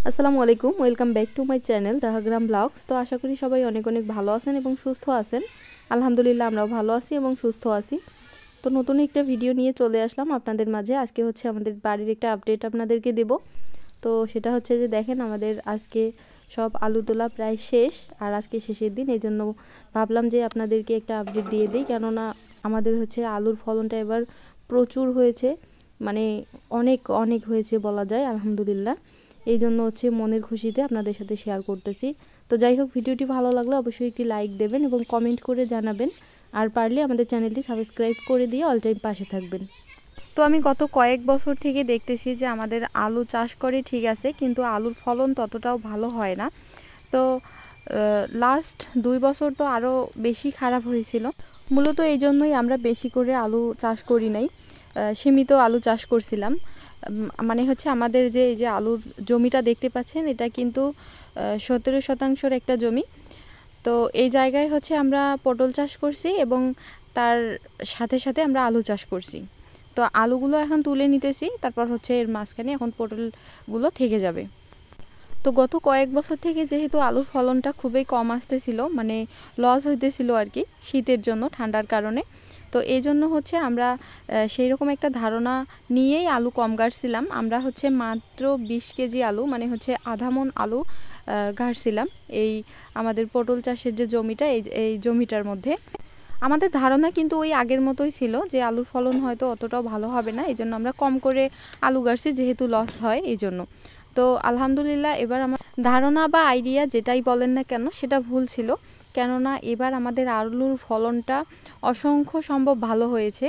আসসালামু আলাইকুম, welcome back to my channel Dahagram Vlogs. তো আশা করি সবাই অনেক অনেক ভালো আছেন এবং সুস্থ আছেন। আলহামদুলিল্লাহ আমরাও ভালো আছি এবং সুস্থ আছি। তো নতুন একটা ভিডিও নিয়ে চলে আসলাম আপনাদের মাঝে। আজকে হচ্ছে আমাদের বাড়ির একটা আপডেট আপনাদেরকে দেব। তো সেটা হচ্ছে যে দেখেন আমাদের আজকে সব আলু তোলা প্রায় শেষ, আর আজকে শেষের দিন, এই জন্য ভাবলাম যে আপনাদেরকে একটা আপডেট দিয়ে দিই। কেননা আমাদের হচ্ছে আলুর ফলনটা এবার প্রচুর হয়েছে, মানে অনেক অনেক হয়েছে বলা যায় আলহামদুলিল্লাহ। এই জন্য হচ্ছে মনের খুশিতে আপনাদের সাথে শেয়ার করতেছি। তো যাই হোক, ভিডিওটি ভালো লাগলে অবশ্যই একটি লাইক দেবেন এবং কমেন্ট করে জানাবেন, আর পারলে আমাদের চ্যানেলটি সাবস্ক্রাইব করে দিয়ে অল টাইম পাশে থাকবেন। তো আমি গত কয়েক বছর থেকে দেখতেছি যে আমাদের আলু চাষ করে ঠিক আছে, কিন্তু আলুর ফলন ততটাও ভালো হয় না। তো লাস্ট 2 বছর তো আরও বেশি খারাপ হয়েছিল। মূলত এই জন্যই আমরা বেশি করে আলু চাষ করি নাই, সীমিত আলু চাষ করছিলাম। মানে হচ্ছে আমাদের যে এই যে আলুর জমিটা দেখতে পাচ্ছেন, এটা কিন্তু 17% একটা জমি। তো এই জায়গায় হচ্ছে আমরা পটল চাষ করছি এবং তার সাথে সাথে আমরা আলু চাষ করছি। তো আলুগুলো এখন তুলে নিতেছি, তারপর হচ্ছে এর মাঝখানে এখন পটলগুলো থেকে যাবে। তো গত কয়েক বছর থেকে যেহেতু আলুর ফলনটা খুবই কম আসতেছিল, মানে লস হইতেছিল আর কি, শীতের জন্য, ঠান্ডার কারণে। তো এই জন্য হচ্ছে আমরা সেই রকম একটা ধারণা নিয়েই আলু কম গাড়ছিলাম। আমরা হচ্ছে মাত্র 20 কেজি আলু, মানে হচ্ছে আধা মণ আলু গাড়ছিলাম এই আমাদের পটল চাষের যে জমিটা, এই জমিটার মধ্যে। আমাদের ধারণা কিন্তু ওই আগের মতোই ছিল যে আলুর ফলন হয়তো অতটাও ভালো হবে না, এই জন্য আমরা কম করে আলু গাড়ছি, যেহেতু লস হয় এই জন্য। তো আলহামদুলিল্লাহ এবার আমার ধারণা বা আইডিয়া যেটাই বলেন না কেন সেটা ভুল ছিল, কেননা এবার আমাদের আলুর ফলনটা অসংখ্য সম্ভব ভালো হয়েছে।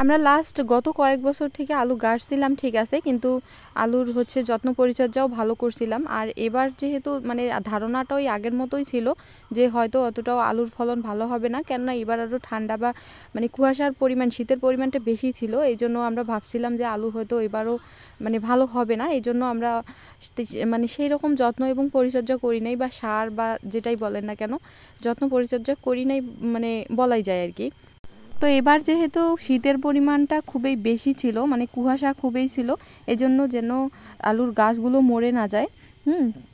আমরা গত কয়েক বছর থেকে আলু গাড়ছিলাম ঠিক আছে, কিন্তু আলুর হচ্ছে যত্ন পরিচর্যাও ভালো করছিলাম। আর এবার যেহেতু মানে ধারণাটা ওই আগের মতোই ছিল যে হয়তো অতটাও আলুর ফলন ভালো হবে না, কেননা এবার আরও ঠান্ডা বা মানে কুয়াশার পরিমাণ, শীতের পরিমাণটা বেশি ছিল। এই জন্য আমরা ভাবছিলাম যে আলু হয়তো এবারও মানে ভালো হবে না। এই জন্য আমরা মানে সেই রকম যত্ন এবং পরিচর্যা করি নাই, বা সার বা যেটাই বলেন না কেন, যত্ন পরিচর্যা করি নাই মানে বলাই যায় আর কি। তো এবার যেহেতু শীতের পরিমাণটা খুবই বেশি ছিল, মানে কুয়াশা খুবই ছিল, এজন্য যেন আলুর গাছগুলো মরে না যায়,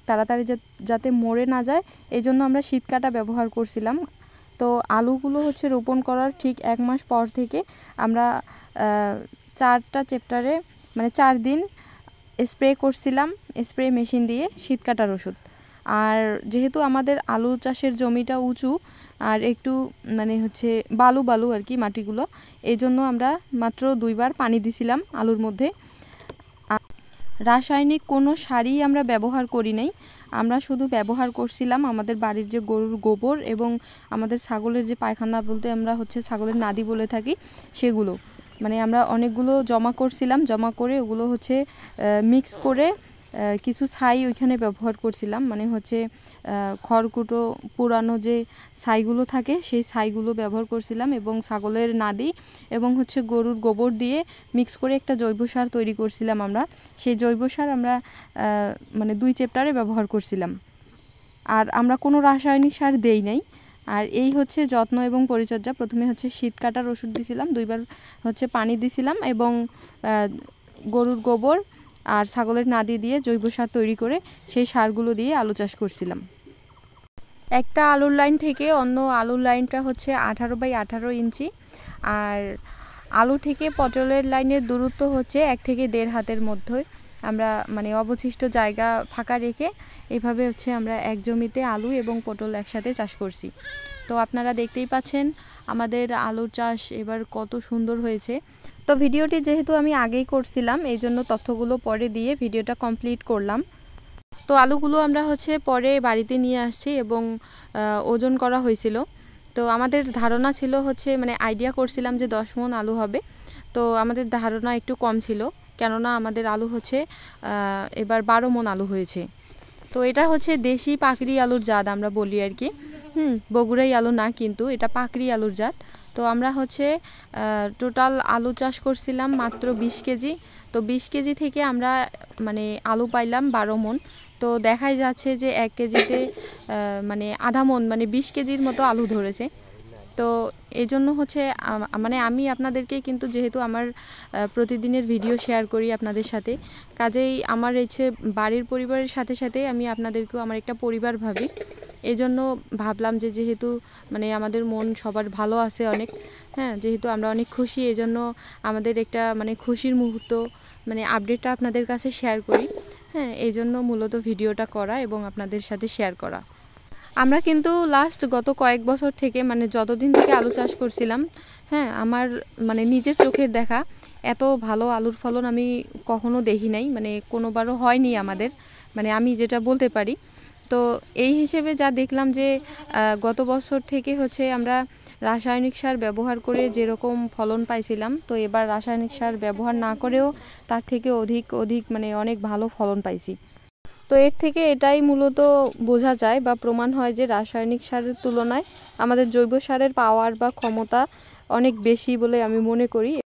তাড়াতাড়ি যাতে মরে না যায়, এই জন্য আমরা শীত কাটা ব্যবহার করছিলাম। তো আলুগুলো হচ্ছে রোপণ করার ঠিক 1 মাস পর থেকে আমরা 4টা চ্যাপ্টারে মানে 4 দিন স্প্রে করছিলাম, স্প্রে মেশিন দিয়ে শীত কাটার ওষুধ। আর যেহেতু আমাদের আলু চাষের জমিটা উঁচু আর একটু মানে হচ্ছে বালু বালু আর কি মাটিগুলো, এই জন্য আমরা মাত্র 2 বার পানি দিছিলাম আলুর মধ্যে। রাসায়নিক কোনো সারই আমরা ব্যবহার করি নাই, আমরা শুধু ব্যবহার করছিলাম আমাদের বাড়ির যে গরুর গোবর এবং আমাদের ছাগলের যে পায়খানা, বলতে আমরা হচ্ছে ছাগলের নাদি বলে থাকি, সেগুলো মানে আমরা অনেকগুলো জমা করছিলাম, জমা করে ওগুলো হচ্ছে মিক্স করে কিছু ছাই ওইখানে ব্যবহার করছিলাম, মানে হচ্ছে খড়কুটো পুরানো যে ছাইগুলো থাকে সেই ছাইগুলো ব্যবহার করছিলাম, এবং ছাগলের নাদি এবং হচ্ছে গরুর গোবর দিয়ে মিক্স করে একটা জৈব সার তৈরি করছিলাম আমরা। সেই জৈব সার আমরা মানে 2 চ্যাপ্টারে ব্যবহার করছিলাম, আর আমরা কোনো রাসায়নিক সার দেই নাই। আর এই হচ্ছে যত্ন এবং পরিচর্যা। প্রথমে হচ্ছে শীত কাটার ওষুধ দিছিলাম, 2 বার হচ্ছে পানি দিছিলাম, এবং গরুর গোবর আর ছাগলের নাদি দিয়ে জৈব সার তৈরি করে সেই সারগুলো দিয়ে আলু চাষ করছিলাম। একটা আলুর লাইন থেকে অন্য আলুর লাইনটা হচ্ছে 18x18 ইঞ্চি, আর আলু থেকে পটলের লাইনের দূরত্ব হচ্ছে 1 থেকে 1.5 হাতের মধ্যে। আমরা মানে অবশিষ্ট জায়গা ফাঁকা রেখে এইভাবে হচ্ছে আমরা এক জমিতে আলু এবং পটল একসাথে চাষ করছি। তো আপনারা দেখতেই পাচ্ছেন আমাদের আলুর চাষ এবার কত সুন্দর হয়েছে। তো ভিডিওটি যেহেতু আমি আগেই করছিলাম, এই জন্য তথ্যগুলো পরে দিয়ে ভিডিওটা কমপ্লিট করলাম। তো আলুগুলো আমরা হচ্ছে পরে বাড়িতে নিয়ে আসছি এবং ওজন করা হয়েছিল। তো আমাদের ধারণা ছিল হচ্ছে মানে আইডিয়া করছিলাম যে 10 মণ আলু হবে। তো আমাদের ধারণা একটু কম ছিল, কেননা আমাদের আলু হচ্ছে এবার 12 মণ আলু হয়েছে। তো এটা হচ্ছে দেশি পাকড়ি আলুর জাত আমরা বলি আর কি, বগুড়াই আলু না, কিন্তু এটা পাকড়ি আলুর জাত। তো আমরা হচ্ছে টোটাল আলু চাষ করছিলাম মাত্র 20 কেজি। তো 20 কেজি থেকে আমরা মানে আলু পাইলাম 12 মণ। তো দেখাই যাচ্ছে যে 1 কেজিতে মানে আধা মণ, মানে 20 কেজির মতো আলু ধরেছে। তো এই জন্য হচ্ছে মানে আমি আপনাদেরকে কিন্তু যেহেতু আমার প্রতিদিনের ভিডিও শেয়ার করি আপনাদের সাথে, কাজেই আমার ইচ্ছে বাড়ির পরিবারের সাথে সাথে আমি আপনাদেরকেও আমার একটা পরিবার ভাবি। এই জন্য ভাবলাম যে যেহেতু মানে আমাদের মন সবার ভালো আছে অনেক, হ্যাঁ, যেহেতু আমরা অনেক খুশি, এই জন্য আমাদের একটা মানে খুশির মুহূর্ত মানে আপডেটটা আপনাদের কাছে শেয়ার করি। হ্যাঁ, এই জন্য মূলত ভিডিওটা করা এবং আপনাদের সাথে শেয়ার করা। আমরা কিন্তু লাস্ট গত কয়েক বছর থেকে মানে যতদিন থেকে আলু চাষ করছিলাম, হ্যাঁ, আমার মানে নিজের চোখের দেখা এত ভালো আলুর ফলন আমি কখনো দেখি নাই, মানে কোনোবারও হয়নি আমাদের, মানে আমি যেটা বলতে পারি। তো এই হিসেবে যা দেখলাম যে গত বছর থেকে হচ্ছে আমরা রাসায়নিক সার ব্যবহার করে যেরকম ফলন পাইছিলাম, তো এবার রাসায়নিক সার ব্যবহার না করেও তার থেকে অধিক মানে অনেক ভালো ফলন পাইছি। তো এর থেকে এটাই মূলত বোঝা যায় বা প্রমাণ হয় যে রাসায়নিক সারের তুলনায় আমাদের জৈব সারের পাওয়ার বা ক্ষমতা অনেক বেশি বলে আমি মনে করি।